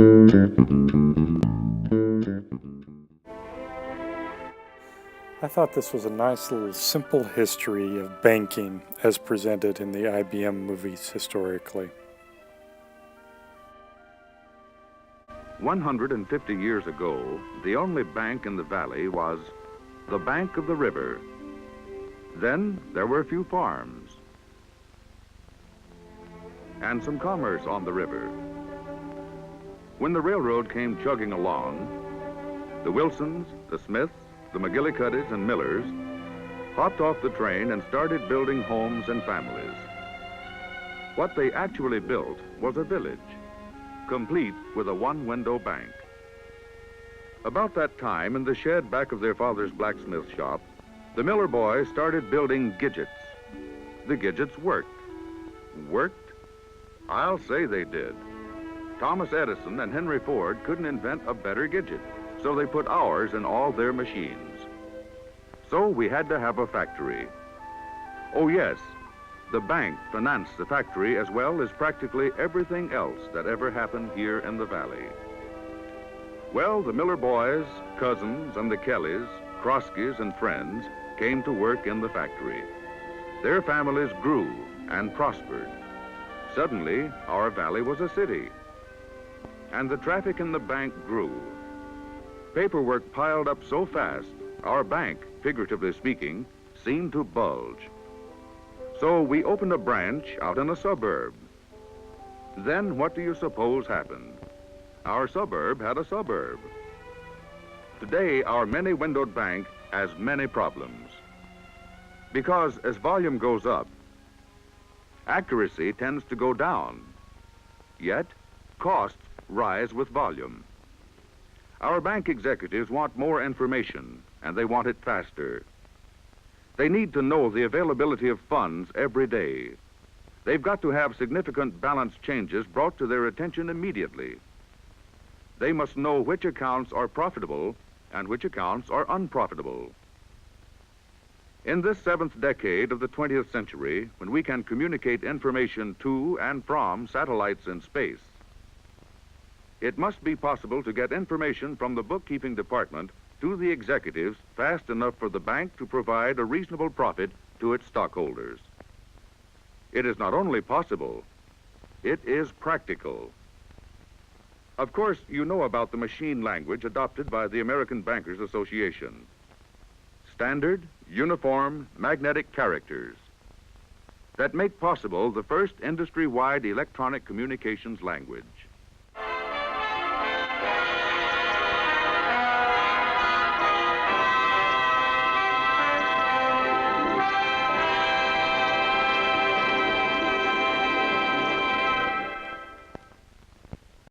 I thought this was a nice little simple history of banking as presented in the IBM movies historically. 150 years ago, the only bank in the valley was the bank of the river. Then there were a few farms and some commerce on the river. When the railroad came chugging along, the Wilsons, the Smiths, the McGillicuddies and Millers hopped off the train and started building homes and families. What they actually built was a village, complete with a one-window bank. About that time, in the shed back of their father's blacksmith shop, the Miller boys started building gidgets. The gidgets worked. Worked? I'll say they did. Thomas Edison and Henry Ford couldn't invent a better gidget, so they put hours in all their machines. So we had to have a factory. Oh yes, the bank financed the factory as well as practically everything else that ever happened here in the valley. Well, the Miller boys, cousins, and the Kellys, Kroskys, and friends came to work in the factory. Their families grew and prospered. Suddenly, our valley was a city, and the traffic in the bank grew. Paperwork piled up so fast, our bank, figuratively speaking, seemed to bulge. So we opened a branch out in a suburb. Then what do you suppose happened? Our suburb had a suburb. Today, our many-windowed bank has many problems. Because as volume goes up, accuracy tends to go down. Yet, costs rise with volume. Our bank executives want more information, and they want it faster. They need to know the availability of funds every day. They've got to have significant balance changes brought to their attention immediately. They must know which accounts are profitable and which accounts are unprofitable. In this 7th decade of the 20th century, when we can communicate information to and from satellites in space, it must be possible to get information from the bookkeeping department to the executives fast enough for the bank to provide a reasonable profit to its stockholders. It is not only possible, it is practical. Of course, you know about the machine language adopted by the American Bankers Association. Standard, uniform, magnetic characters that make possible the first industry-wide electronic communications language.